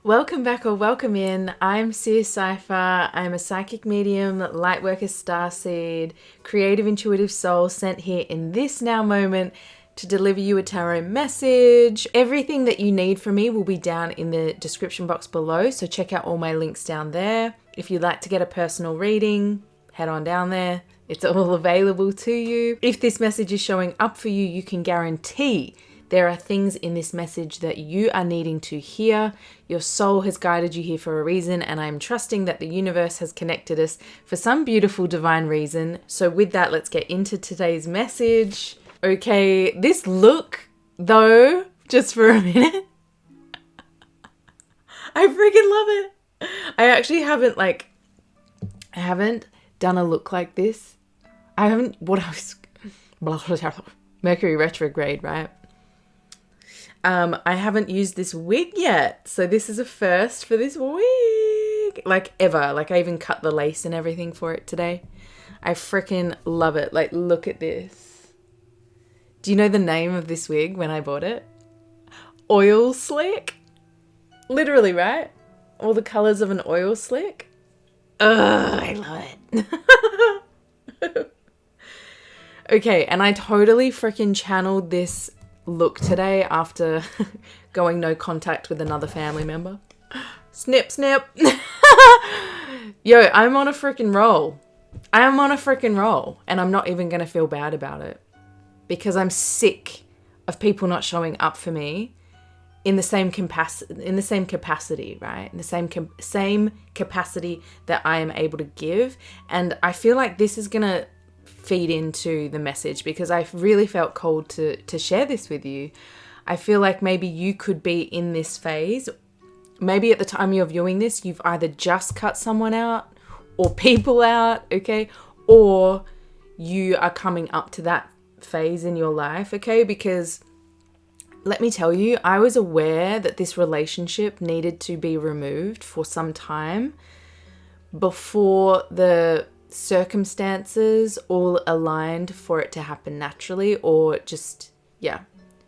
Welcome back or welcome in. I'm Seer Cypher. I'm a psychic medium, lightworker starseed, creative intuitive soul sent here in this now moment to deliver you a tarot message. Everything that you need from me will be down in the description box below, so check out all my links down there. If you'd like to get a personal reading, head on down there. It's all available to you. If this message is showing up for you, you can guarantee there are things in this message that you are needing to hear. Your soul has guided you here for a reason, and I'm trusting that the universe has connected us for some beautiful divine reason. So with that, let's get into today's message. Okay, this look, though, just for a minute, I freaking love it. I actually haven't, I haven't done a look like this. Mercury retrograde, right? I haven't used this wig yet, so this is a first for this wig, ever. I even cut the lace and everything for it today. I freaking love it. Look at this. Do you know the name of this wig when I bought it? Oil slick. Literally, right? All the colors of an oil slick. Ugh, I love it. Okay, and I totally freaking channeled this look today after going no contact with another family member. Snip, snip. Yo, I'm on a freaking roll. I am on a freaking roll, and I'm not even going to feel bad about it because I'm sick of people not showing up for me in the same capacity, right? In the same capacity that I am able to give. And I feel like this is going to feed into the message because I really felt called to share this with you. I feel like maybe you could be in this phase. Maybe at the time you're viewing this, you've either just cut someone out or people out, okay? Or you are coming up to that phase in your life, okay? Because let me tell you, I was aware that this relationship needed to be removed for some time before the circumstances all aligned for it to happen naturally, or just,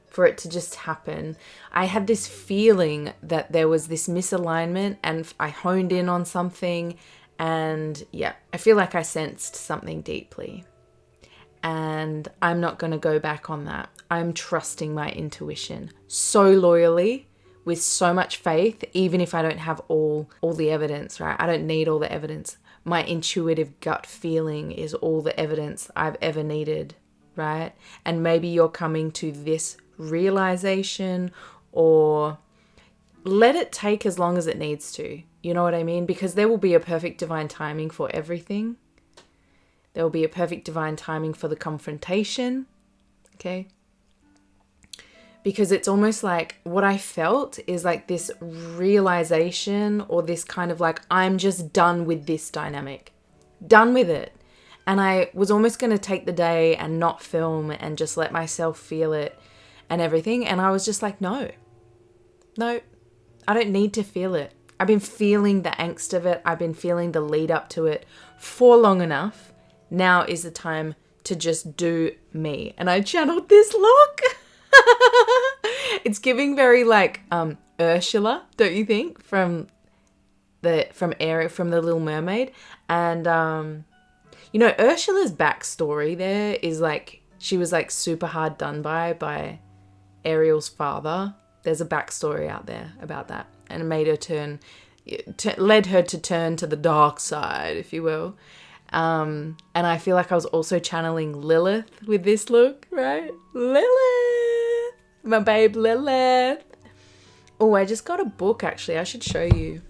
for it to just happen. I had this feeling that there was this misalignment and I honed in on something, and I feel like I sensed something deeply. And I'm not going to go back on that. I'm trusting my intuition so loyally, with so much faith, even if I don't have all the evidence, right? I don't need all the evidence. My intuitive gut feeling is all the evidence I've ever needed, right? And maybe you're coming to this realization, or let it take as long as it needs to. You know what I mean? Because there will be a perfect divine timing for everything. There will be a perfect divine timing for the confrontation, okay? Because it's almost like what I felt is like this realization, or this kind of I'm just done with this dynamic. Done with it. And I was almost going to take the day and not film and just let myself feel it and everything. And I was just like, no, I don't need to feel it. I've been feeling the angst of it. I've been feeling the lead up to it for long enough. Now is the time to just do me. And I channeled this look. It's giving very Ursula, don't you think? From the Little Mermaid. And Ursula's backstory there is she was super hard done by Ariel's father. There's a backstory out there about that, and it made her led her to turn to the dark side, if you will. And I feel like I was also channeling Lilith with this look, right? Lilith! My babe Lilith! Oh, I just got a book, actually. I should show you.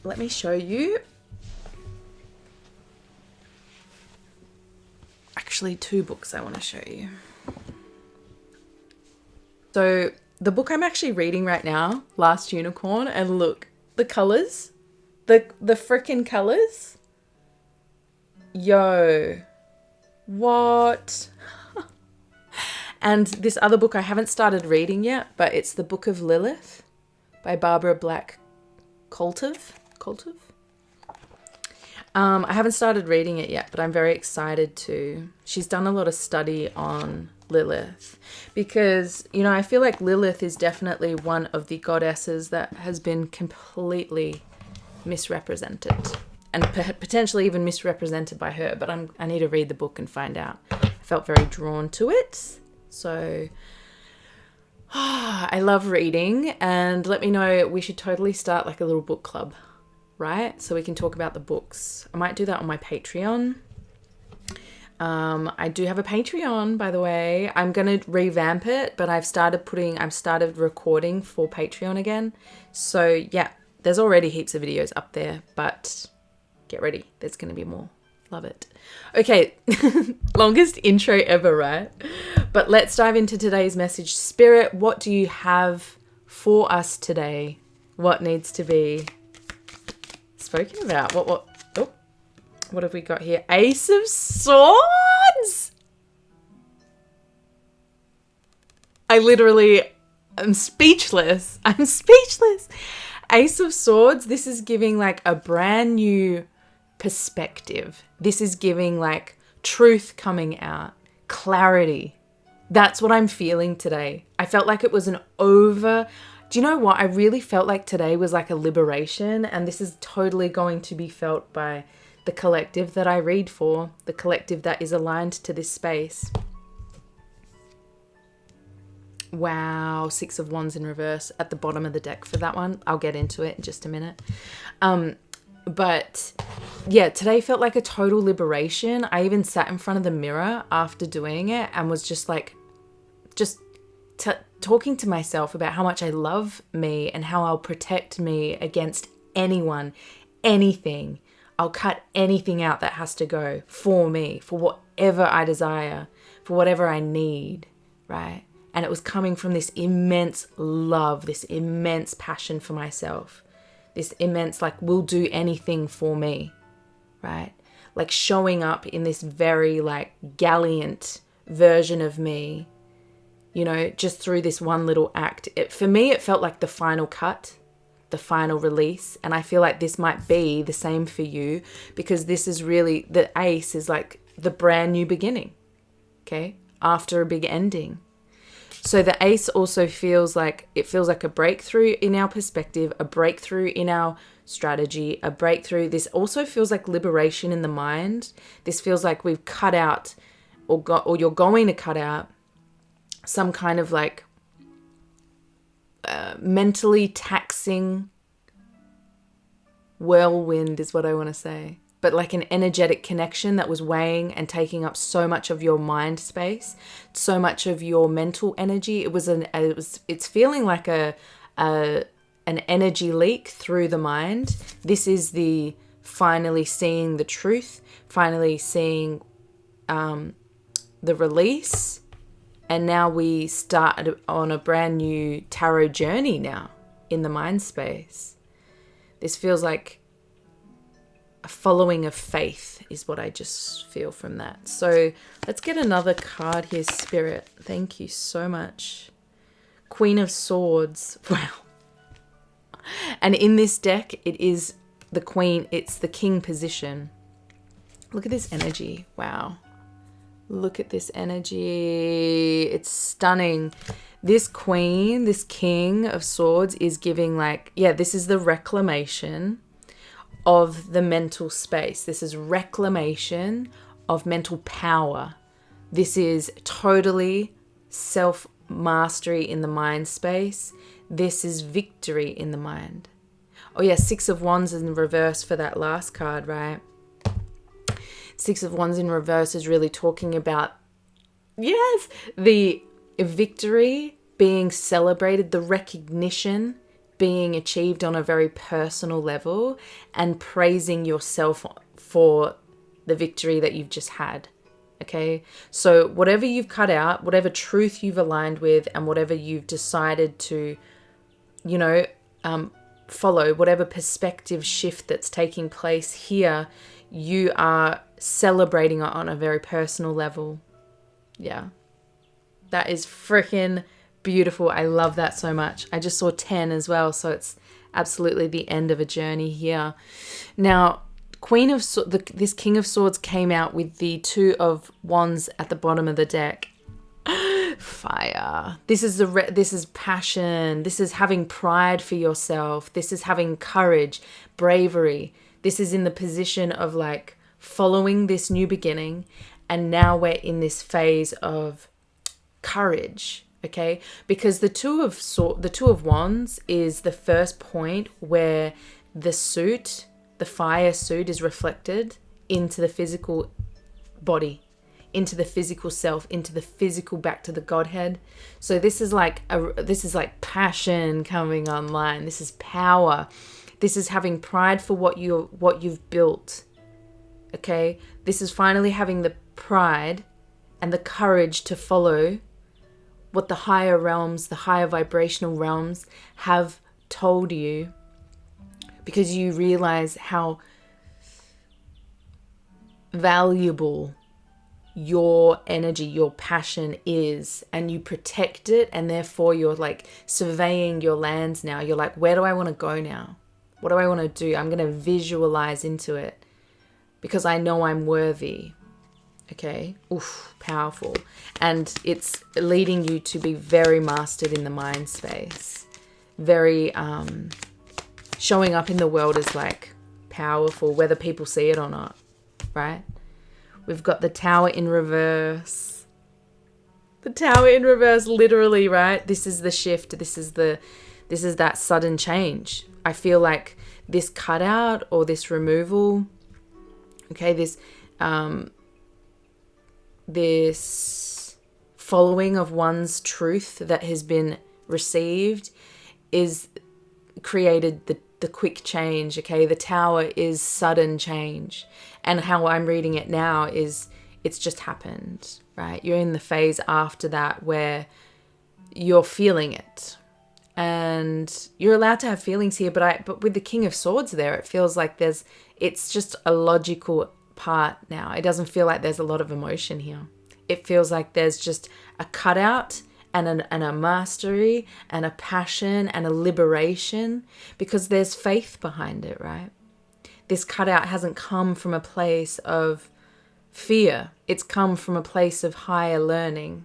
Let me show you. Actually, two books I want to show you. So, the book I'm actually reading right now, Last Unicorn, and look, the colours. The frickin' colours. Yo, what? And this other book I haven't started reading yet, but it's The Book of Lilith by Barbara Black Koltov. I haven't started reading it yet, but I'm very excited to. She's done a lot of study on Lilith, because, you know, I feel like Lilith is definitely one of the goddesses that has been completely misrepresented, and potentially even misrepresented by her, but I need to read the book and find out. I felt very drawn to it. So I love reading, and let me know. We should totally start like a little book club, right? So we can talk about the books. I might do that on my Patreon. I do have a Patreon, by the way. I'm going to revamp it, but I've started recording for Patreon again. So yeah, there's already heaps of videos up there, but get ready. There's going to be more. Love it. Okay. Longest intro ever, right? But let's dive into today's message. Spirit, what do you have for us today? What needs to be spoken about? What have we got here? Ace of Swords! I'm speechless. Ace of Swords, this is giving like a brand new perspective. This is giving like truth coming out, clarity. That's what I'm feeling today. I felt like it was do you know what? I really felt like today was like a liberation, and this is totally going to be felt by the collective that I read for, the collective that is aligned to this space. Wow, Six of Wands in reverse at the bottom of the deck for that one. I'll get into it in just a minute. But yeah, today felt like a total liberation. I even sat in front of the mirror after doing it and was just like, talking to myself about how much I love me and how I'll protect me against anyone, anything. I'll cut anything out that has to go for me, for whatever I desire, for whatever I need, right? And it was coming from this immense love, this immense passion for myself, this immense, like, will do anything for me, right? Like showing up in this very, like, gallant version of me, you know, just through this one little act. For me, it felt like the final cut, the final release. And I feel like this might be the same for you, because this is really, the ace is like the brand new beginning, okay? After a big ending. So the ace also feels like a breakthrough in our perspective, a breakthrough in our strategy, a breakthrough. This also feels like liberation in the mind. This feels like we've cut out or you're going to cut out some kind of like mentally taxing whirlwind is what I want to say. But like an energetic connection that was weighing and taking up so much of your mind space, so much of your mental energy. It's feeling like an energy leak through the mind. This is the finally seeing the truth, finally seeing the release. And now we start on a brand new tarot journey now in the mind space. This feels like a following of faith is what I just feel from that. So let's get another card here, Spirit. Thank you so much. Queen of Swords. Wow. And in this deck, it is the Queen. It's the King position. Look at this energy. Wow. Look at this energy. It's stunning. This Queen, this King of Swords is giving like, yeah, this is the reclamation of the mental space. This is reclamation of mental power. This is totally self-mastery in the mind space. This is victory in the mind. Oh yeah, Six of Wands in reverse for that last card, right? Six of Wands in reverse is really talking about, yes, the victory being celebrated, the recognition being achieved on a very personal level, and praising yourself for the victory that you've just had. Okay, so whatever you've cut out, whatever truth you've aligned with, and whatever you've decided to, you know, follow, whatever perspective shift that's taking place here, you are celebrating it on a very personal level. Yeah, that is freaking beautiful. I love that so much. I just saw 10 as well, so it's absolutely the end of a journey here. Now, this King of Swords came out with the Two of Wands at the bottom of the deck. Fire. This is this is passion. This is having pride for yourself. This is having courage, bravery. This is in the position of like following this new beginning, and now we're in this phase of courage. Okay, because the two of wands is the first point where the suit, the fire suit, is reflected into the physical body, into the physical self, into the physical, back to the Godhead. So this is like passion coming online. This is power. This is having pride for what you've built. Okay, this is finally having the pride and the courage to follow what the higher realms, the higher vibrational realms have told you, because you realize how valuable your energy, your passion is, and you protect it, and therefore you're like surveying your lands now. You're like, where do I want to go now? What do I want to do? I'm going to visualize into it because I know I'm worthy. Okay, oof, powerful. And it's leading you to be very mastered in the mind space. Very showing up in the world as like powerful, whether people see it or not, right? We've got the Tower in reverse. The Tower in reverse, literally, right? This is the shift. This is that sudden change. I feel like this cutout or this removal, okay, this following of one's truth that has been received is created the quick change. Okay, the Tower is sudden change, and how I'm reading it now is it's just happened, right? You're in the phase after that where you're feeling it, and you're allowed to have feelings here, but with the King of Swords there, it feels like it's just a logical part now. It doesn't feel like there's a lot of emotion here. It feels like there's just a cutout and a mastery and a passion and a liberation, because there's faith behind it, right? This cutout hasn't come from a place of fear. It's come from a place of higher learning.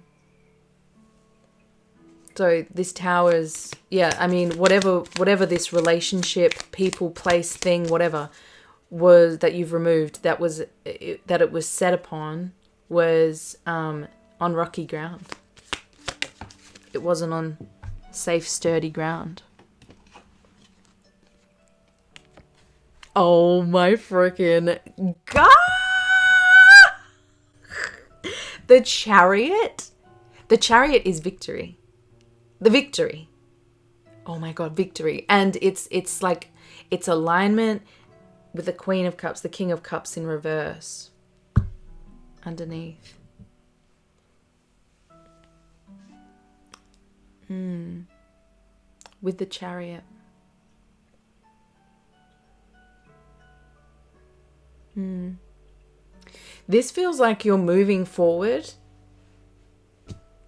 So this Tower's, I mean, whatever this relationship, people, place, thing, whatever was that you've removed, that it was set upon, was on rocky ground. It wasn't on safe, sturdy ground. Oh my freaking God! The Chariot. The Chariot is victory. The victory. Oh my God, victory. And it's like, it's alignment with the Queen of Cups, the King of Cups in reverse underneath. With the Chariot. This feels like you're moving forward,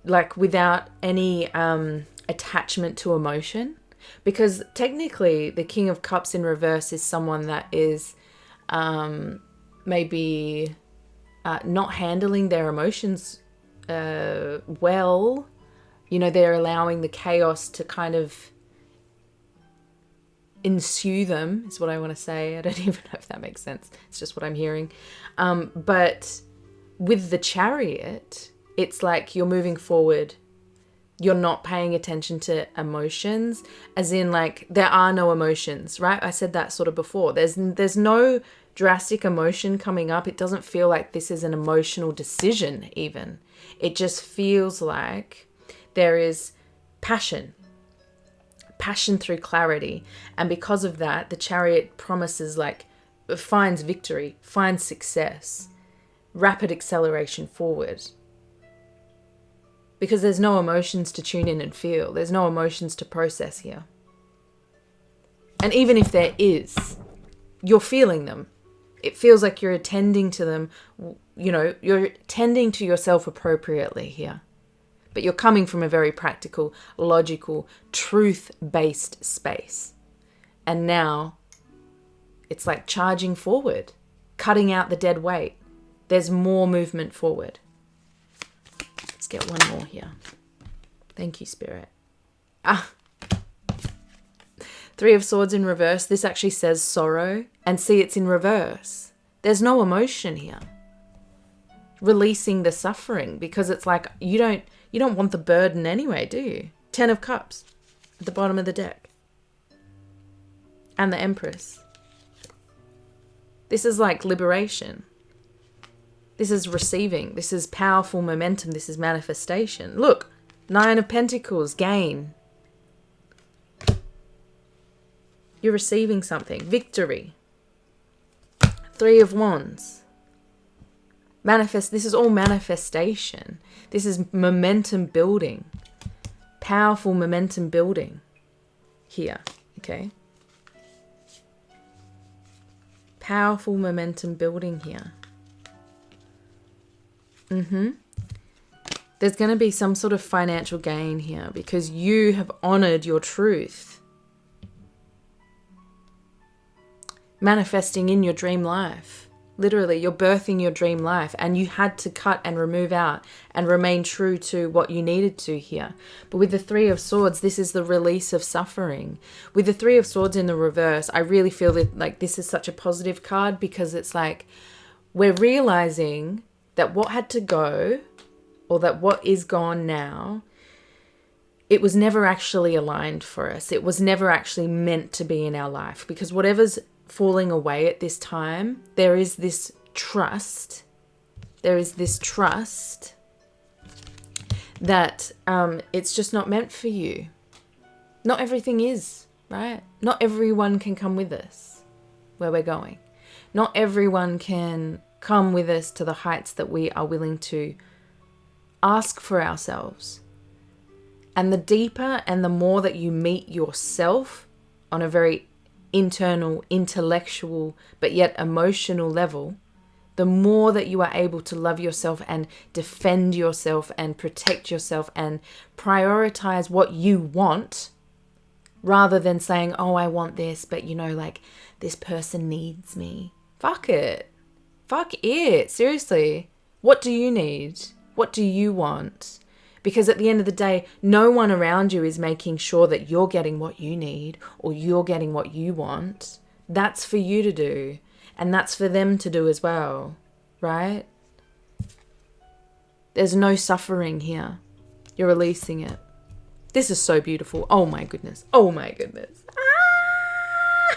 like without any attachment to emotion, because technically the King of Cups in reverse is someone that is maybe not handling their emotions well. You know, they're allowing the chaos to kind of ensue them, is what I want to say. I don't even know if that makes sense. It's just what I'm hearing. But with the Chariot, it's like you're moving forward. You're not paying attention to emotions, as in like there are no emotions, right? I said that sort of before. There's no drastic emotion coming up. It doesn't feel like this is an emotional decision even. It just feels like there is passion through clarity. And because of that, the Chariot promises like finds victory, finds success, rapid acceleration forward. Because there's no emotions to tune in and feel. There's no emotions to process here. And even if there is, you're feeling them. It feels like you're attending to them. You know, you're attending to yourself appropriately here. But you're coming from a very practical, logical, truth-based space. And now it's like charging forward, cutting out the dead weight. There's more movement forward. Let's get one more here. Thank you, Spirit. Ah. Three of Swords in reverse. This actually says sorrow. And see, it's in reverse. There's no emotion here. Releasing the suffering, because it's like you don't want the burden anyway, do you? 10 of Cups at the bottom of the deck. And the Empress. This is like liberation. This is receiving. This is powerful momentum. This is manifestation. Look, 9 of Pentacles, gain. You're receiving something. Victory. 3 of Wands. Manifest. This is all manifestation. This is momentum building. Powerful momentum building here. Okay. Powerful momentum building here. There's going to be some sort of financial gain here because you have honored your truth. Manifesting in your dream life. Literally, you're birthing your dream life, and you had to cut and remove out and remain true to what you needed to here. But with the Three of Swords, this is the release of suffering. With the Three of Swords in the reverse, I really feel that like this is such a positive card, because it's like we're realizing that what had to go, or that what is gone now, it was never actually aligned for us. It was never actually meant to be in our life, because whatever's falling away at this time, there is this trust. There is this trust that it's just not meant for you. Not everything is, right? Not everyone can come with us where we're going. Not everyone can come with us to the heights that we are willing to ask for ourselves. And the deeper and the more that you meet yourself on a very internal, intellectual, but yet emotional level, the more that you are able to love yourself and defend yourself and protect yourself and prioritize what you want, rather than saying, oh, I want this, but you know, like this person needs me. Fuck it. Fuck it. Seriously. What do you need? What do you want? Because at the end of the day, no one around you is making sure that you're getting what you need or you're getting what you want. That's for you to do. And that's for them to do as well. Right? There's no suffering here. You're releasing it. This is so beautiful. Oh my goodness. Oh my goodness.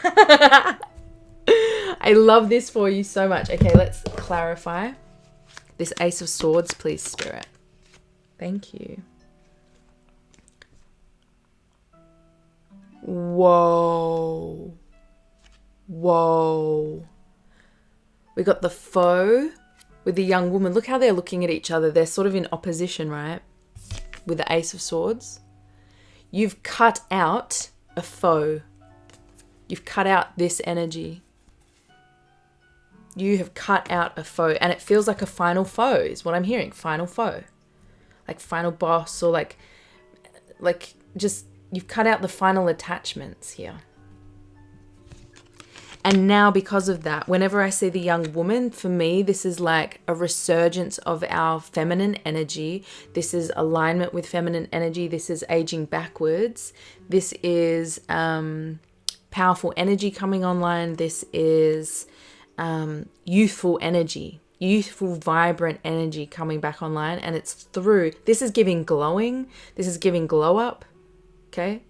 Ah! I love this for you so much. Okay, let's clarify. This Ace of Swords, please, Spirit. Thank you. Whoa. Whoa. We got the foe with the young woman. Look how they're looking at each other. They're sort of in opposition, right? With the Ace of Swords. You've cut out a foe. You've cut out this energy. You have cut out a foe. And it feels like a final foe is what I'm hearing. Final foe. Like final boss, or like just you've cut out the final attachments here. And now because of that, whenever I see the young woman, for me, this is like a resurgence of our feminine energy. This is alignment with feminine energy. This is aging backwards. This is powerful energy coming online. This is youthful energy. Youthful, vibrant energy coming back online, and it's through. This is giving glowing. This is giving glow up. Okay.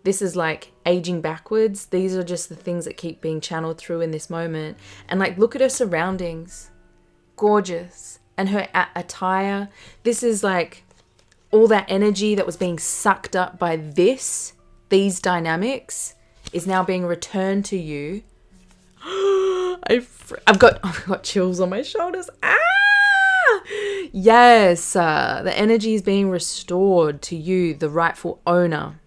This is like aging backwards. These are just the things that keep being channeled through in this moment. And like, look at her surroundings. Gorgeous. And her attire. This is like all that energy that was being sucked up by these dynamics is now being returned to you. I've got chills on my shoulders. Ah! Yes, the energy is being restored to you, the rightful owner.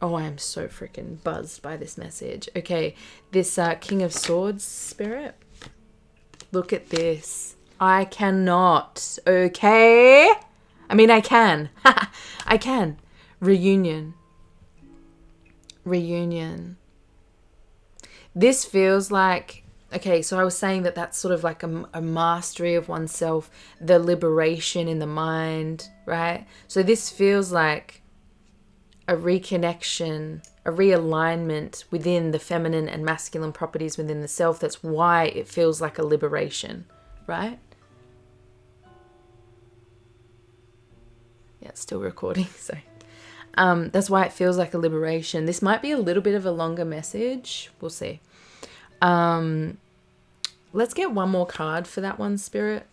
Oh, I am so freaking buzzed by this message. Okay, this King of Swords spirit. Look at this. I cannot. Okay? I mean, I can. I can. Reunion. Reunion. This feels like Okay, so I was saying that that's sort of like a mastery of oneself, the liberation in the mind, right? So this feels like a reconnection, a realignment within the feminine and masculine properties within the self. That's why it feels like a liberation, right? Yeah, it's still recording, so that's why it feels like a liberation. This might be a little bit of a longer message. We'll see. Let's get one more card for that one, Spirit.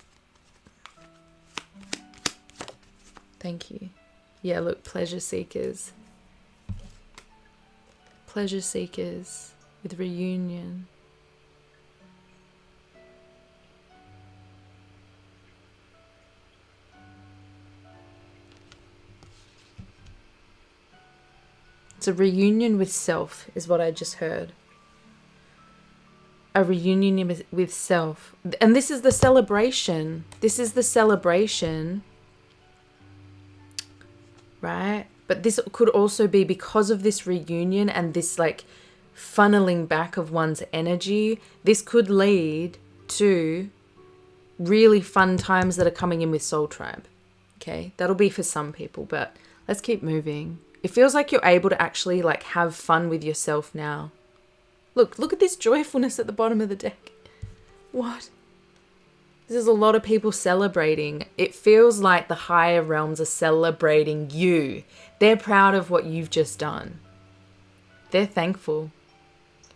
Thank you. Yeah, look, pleasure seekers. Pleasure seekers with reunion. It's a reunion with self, is what I just heard. A reunion with self. And this is the celebration. This is the celebration, right? But this could also be because of this reunion and this like funneling back of one's energy. This could lead to really fun times that are coming in with Soul Tribe. Okay, that'll be for some people, but let's keep moving. It feels like you're able to actually like have fun with yourself now. Look at this joyfulness at the bottom of the deck. What? This is a lot of people celebrating. It feels like the higher realms are celebrating you. They're proud of what you've just done. They're thankful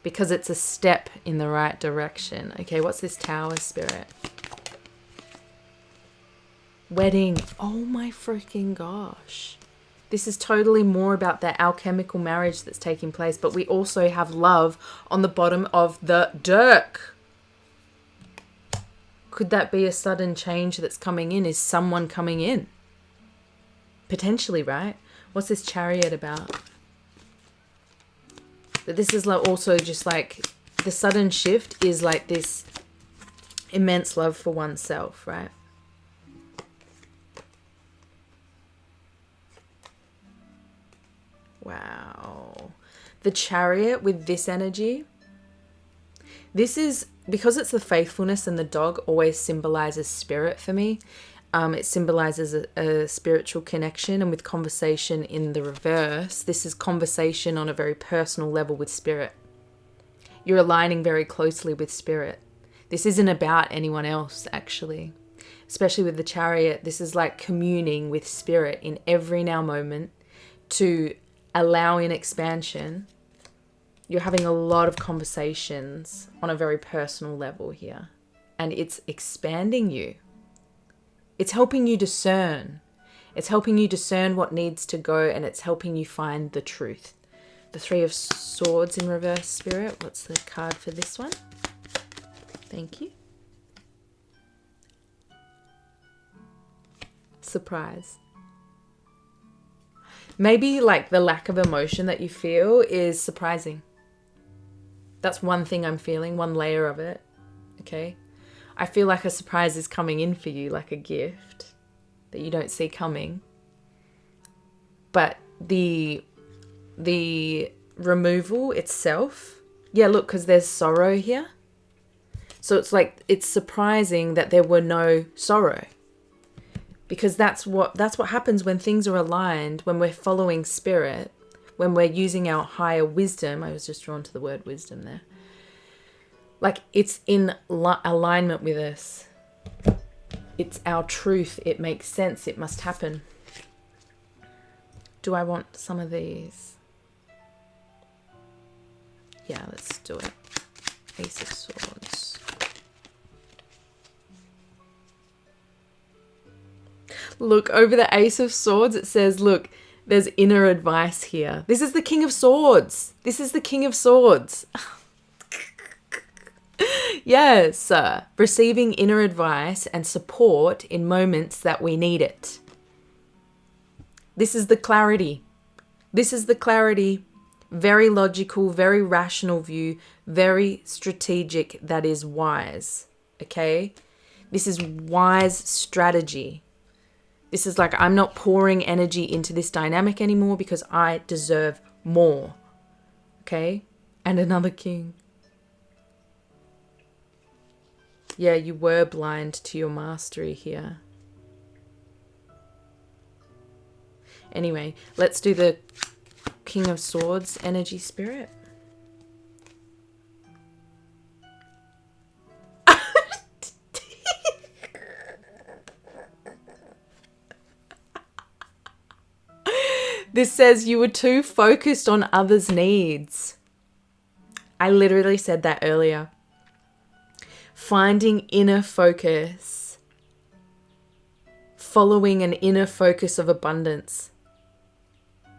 because it's a step in the right direction. Okay, what's this Tower, Spirit? Wedding. Oh my freaking gosh. This is totally more about that alchemical marriage that's taking place, but we also have love on the bottom of the deck. Could that be a sudden change that's coming in? Is someone coming in? Potentially, right? What's this Chariot about? But this is like also just like the sudden shift is like this immense love for oneself, right? Wow. The Chariot with this energy. This is, because it's the faithfulness and the dog always symbolizes spirit for me. It symbolizes a spiritual connection, and with conversation in the reverse, this is conversation on a very personal level with spirit. You're aligning very closely with spirit. This isn't about anyone else, actually. Especially with the Chariot, this is like communing with spirit in every now moment to allow in expansion. You're having a lot of conversations on a very personal level here, and it's expanding you. It's helping you discern. It's helping you discern what needs to go, and it's helping you find the truth. The Three of Swords in reverse, Spirit. What's the card for this one? Thank you. Surprise. Maybe like the lack of emotion that you feel is surprising. That's one thing I'm feeling, one layer of it. Okay. I feel like a surprise is coming in for you, like a gift that you don't see coming. But the removal itself, yeah, look, because there's sorrow here. So it's like, it's surprising that there were no sorrow. Because that's what happens when things are aligned, when we're following spirit, when we're using our higher wisdom. I was just drawn to the word wisdom there. Like, it's in alignment with us. It's our truth. It makes sense. It must happen. Do I want some of these? Yeah, let's do it. Ace of Swords. Look, over the Ace of Swords, it says, look, there's inner advice here. This is the King of Swords. This is the King of Swords. Yes, receiving inner advice and support in moments that we need it. This is the clarity. This is the clarity. Very logical, very rational view, very strategic, that is wise. Okay? This is wise strategy. This is like, I'm not pouring energy into this dynamic anymore because I deserve more. Okay? And another king. Yeah, you were blind to your mastery here. Anyway, let's do the King of Swords energy spirit. This says you were too focused on others' needs. I literally said that earlier. Finding inner focus. Following an inner focus of abundance.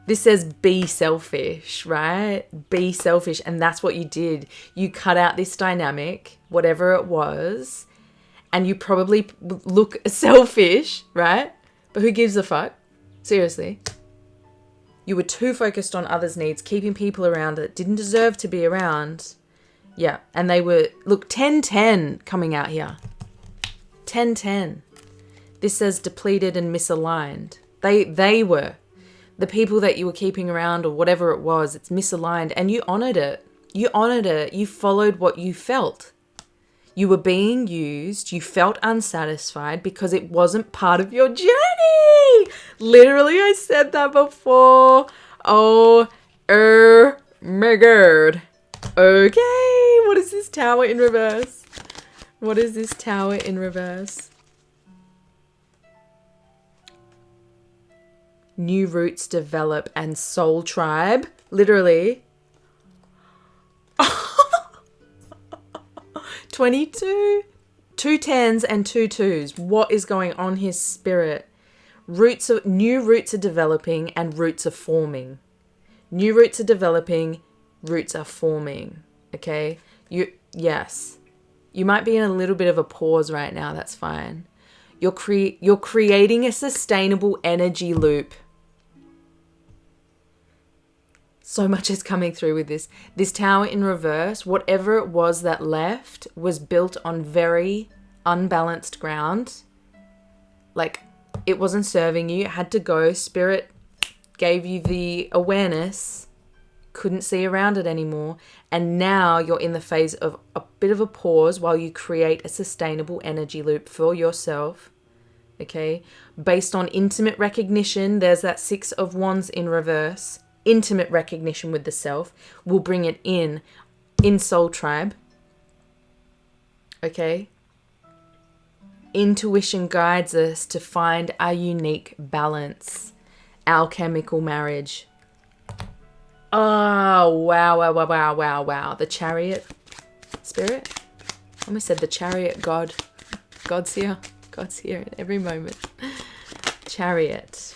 This says be selfish, right? Be selfish. And that's what you did. You cut out this dynamic, whatever it was, and you probably look selfish, right? But who gives a fuck? Seriously. You were too focused on others' needs, keeping people around that didn't deserve to be around. Yeah, and they were, look, 10-10 coming out here. 10-10. This says depleted and misaligned. They were. The people that you were keeping around or whatever it was, it's misaligned, and you honored it. You honored it. You followed what you felt. You were being used. You felt unsatisfied because it wasn't part of your journey. Literally, I said that before. Oh, my God. Okay, what is this tower in reverse? What is this tower in reverse? New roots develop and soul tribe. Literally. 22, 2 10s and 2 2s. What is going on here, spirit? New roots are developing and roots are forming. New roots are developing, roots are forming. Okay? Yes. You might be in a little bit of a pause right now. That's fine. You're creating a sustainable energy loop. So much is coming through with this. This tower in reverse, whatever it was that left, was built on very unbalanced ground. Like, it wasn't serving you. It had to go. Spirit gave you the awareness. Couldn't see around it anymore. And now you're in the phase of a bit of a pause while you create a sustainable energy loop for yourself. Okay? Based on intimate recognition, there's that 6 of Wands in reverse. Intimate recognition with the self. We'll bring it in Soul Tribe. Okay? Intuition guides us to find our unique balance. Alchemical marriage. Oh, wow. The Chariot spirit. I almost said the Chariot God. God's here. God's here at every moment. Chariot.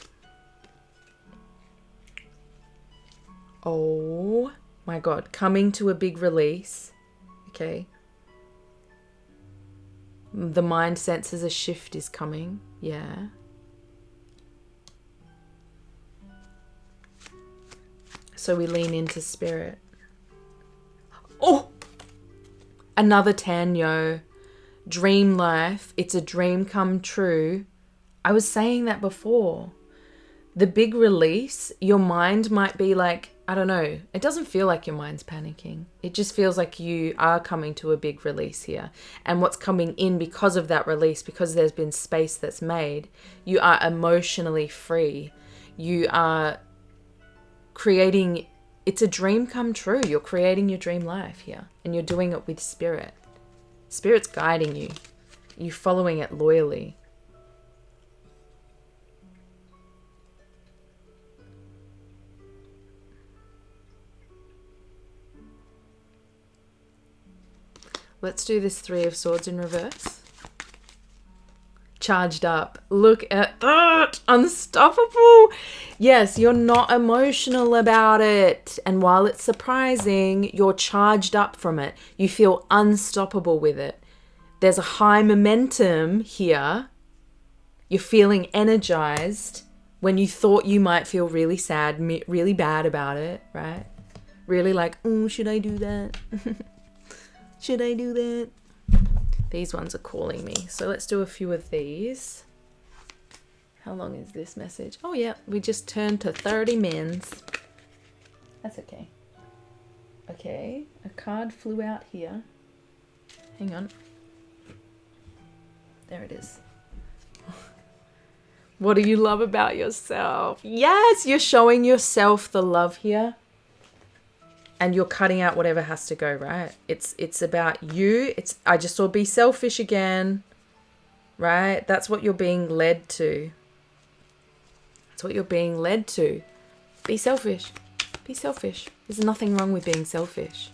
Oh my God. Coming to a big release. Okay. The mind senses a shift is coming. Yeah. So we lean into spirit. Oh! Another Tanyo. Dream life. It's a dream come true. I was saying that before. The big release, your mind might be like, I don't know. It doesn't feel like your mind's panicking. It just feels like you are coming to a big release here. And what's coming in because of that release, because there's been space that's made, you are emotionally free. You are creating, it's a dream come true. You're creating your dream life here. And you're doing it with spirit. Spirit's guiding you. You're following it loyally. Let's do this 3 of Swords in reverse. Charged up. Look at that. Unstoppable. Yes, you're not emotional about it. And while it's surprising, you're charged up from it. You feel unstoppable with it. There's a high momentum here. You're feeling energized when you thought you might feel really sad, really bad about it, right? Really like, oh, should I do that? Should I do that? These ones are calling me. So let's do a few of these. How long is this message? Oh yeah, we just turned to 30 mins. That's okay. Okay, a card flew out here. Hang on. There it is. What do you love about yourself? Yes, you're showing yourself the love here. And you're cutting out whatever has to go, right? It's about you. I just saw be selfish again, right? That's what you're being led to. That's what you're being led to. Be selfish. Be selfish. There's nothing wrong with being selfish.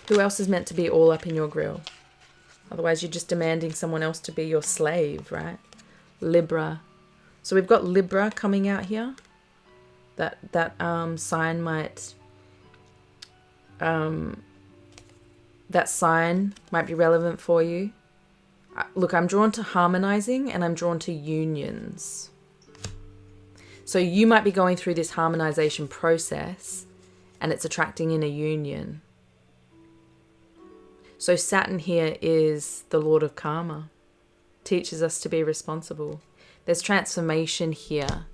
Who else is meant to be all up in your grill? Otherwise, you're just demanding someone else to be your slave, right? Libra. So we've got Libra coming out here. That sign might that sign might be relevant for you. Look, I'm drawn to harmonizing and I'm drawn to unions. So you might be going through this harmonization process and it's attracting in a union. So Saturn here is the Lord of Karma. Teaches us to be responsible. There's transformation here.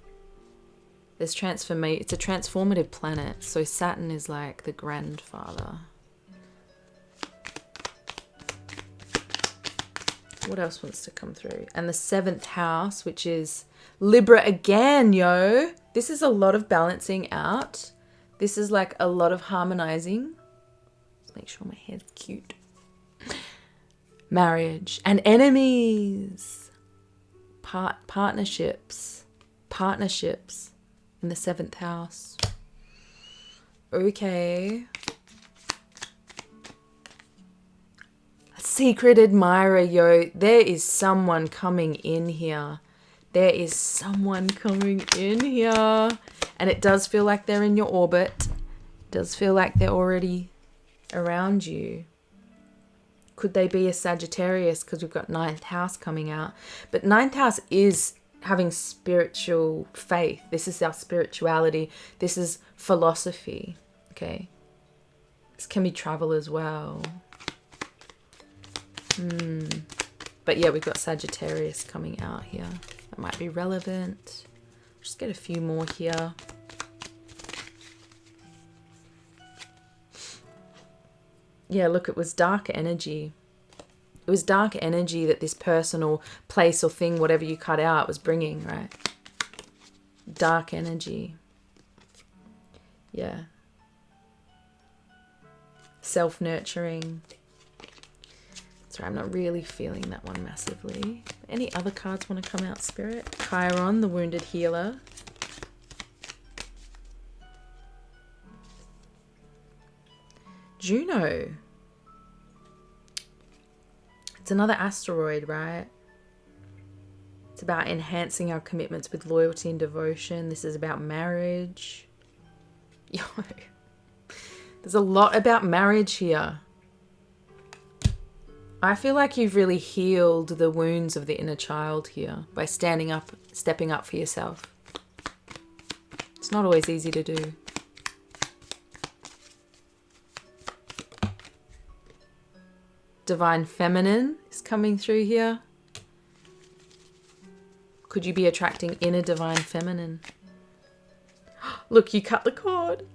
It's a transformative planet. So Saturn is like the grandfather. What else wants to come through? And the 7th house, which is Libra again, yo. This is a lot of balancing out. This is like a lot of harmonizing. Let's make sure my hair's cute. Marriage and enemies. Partnerships. In the 7th house. Okay. A secret admirer, yo. There is someone coming in here. There is someone coming in here. And it does feel like they're in your orbit. It does feel like they're already around you. Could they be a Sagittarius? Because we've got 9th house coming out. But 9th house is having spiritual faith. This is our spirituality. This is philosophy. Okay. This can be travel as well. But yeah, we've got Sagittarius coming out here. That might be relevant. Just get a few more here. Yeah, look, it was dark energy. It was dark energy that this person or place or thing, whatever you cut out, was bringing, right? Dark energy. Yeah. Self-nurturing. Sorry, I'm not really feeling that one massively. Any other cards want to come out, Spirit? Chiron, the wounded healer. Juno. It's another asteroid, right? It's about enhancing our commitments with loyalty and devotion. This is about marriage. Yo, there's a lot about marriage here. I feel like you've really healed the wounds of the inner child here by stepping up for yourself. It's not always easy to do. Divine feminine is coming through here. Could you be attracting inner divine feminine? Look, you cut the cord.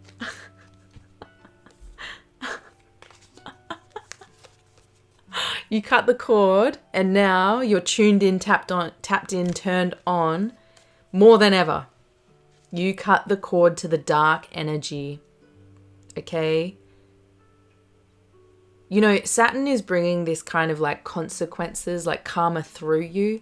You cut the cord and now you're tuned in, tapped in, turned on more than ever. You cut the cord to the dark energy. Okay? You know, Saturn is bringing this kind of like consequences, like karma through you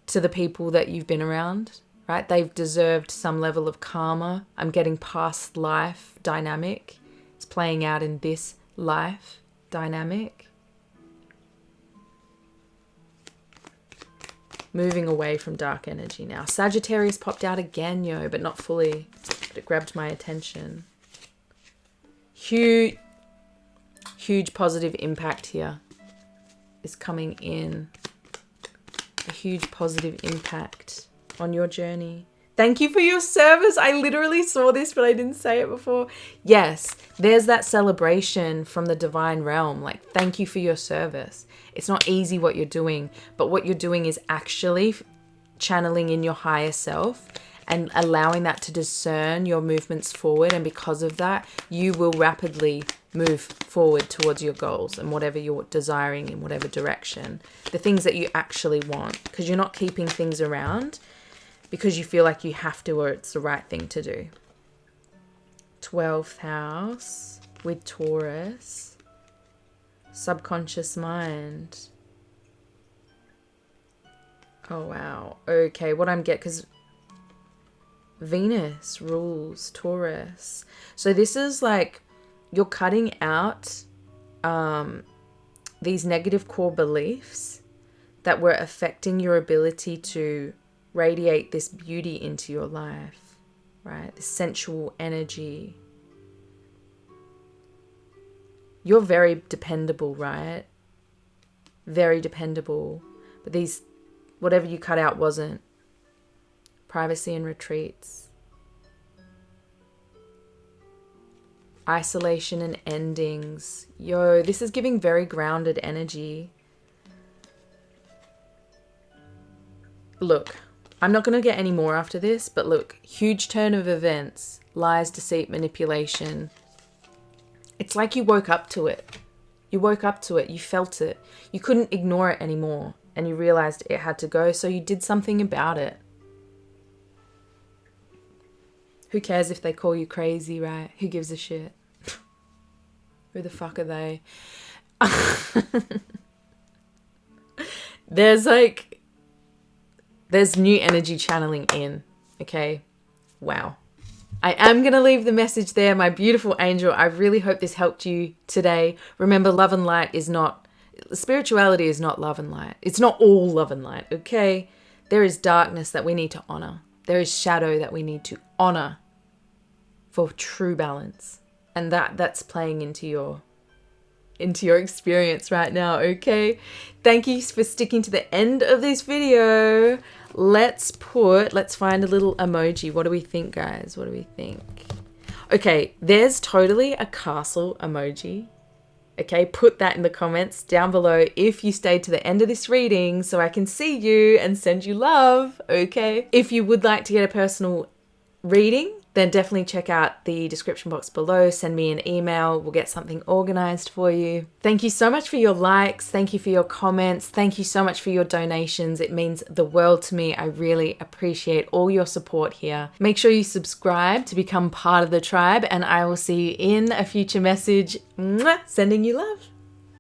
to the people that you've been around, right? They've deserved some level of karma. I'm getting past life dynamic. It's playing out in this life dynamic. Moving away from dark energy now. Sagittarius popped out again, yo, but not fully. But it grabbed my attention. Huge positive impact here is coming in. A huge positive impact on your journey. Thank you for your service. I literally saw this, but I didn't say it before. Yes, there's that celebration from the divine realm. Like, thank you for your service. It's not easy what you're doing, but what you're doing is actually channeling in your higher self and allowing that to discern your movements forward. And because of that, you will rapidly move forward towards your goals and whatever you're desiring in whatever direction. The things that you actually want, because you're not keeping things around because you feel like you have to or it's the right thing to do. 12th house with Taurus. Subconscious mind. Oh, wow. Okay, what I'm getting, because Venus rules Taurus. So this is like you're cutting out these negative core beliefs that were affecting your ability to radiate this beauty into your life, right? This sensual energy. You're very dependable, right? Very dependable. But these, whatever you cut out wasn't. Privacy and retreats. Isolation and endings. Yo, this is giving very grounded energy. Look, I'm not going to get any more after this, but look, huge turn of events. Lies, deceit, manipulation. It's like you woke up to it. You woke up to it. You felt it. You couldn't ignore it anymore. And you realized it had to go, so you did something about it. Who cares if they call you crazy, right? Who gives a shit? Who the fuck are they? There's new energy channeling in, okay? Wow. I am going to leave the message there, my beautiful angel. I really hope this helped you today. Remember, love and light is not, spirituality is not love and light. It's not all love and light, okay? There is darkness that we need to honor. There is shadow that we need to honor for true balance. And that's playing into your experience right now, okay? Thank you for sticking to the end of this video. Let's find a little emoji. What do we think, guys? What do we think? Okay, there's totally a castle emoji. Okay, put that in the comments down below if you stayed to the end of this reading so I can see you and send you love, okay? If you would like to get a personal reading, then definitely check out the description box below. Send me an email. We'll get something organized for you. Thank you so much for your likes. Thank you for your comments. Thank you so much for your donations. It means the world to me. I really appreciate all your support here. Make sure you subscribe to become part of the tribe, and I will see you in a future message. Mwah! Sending you love.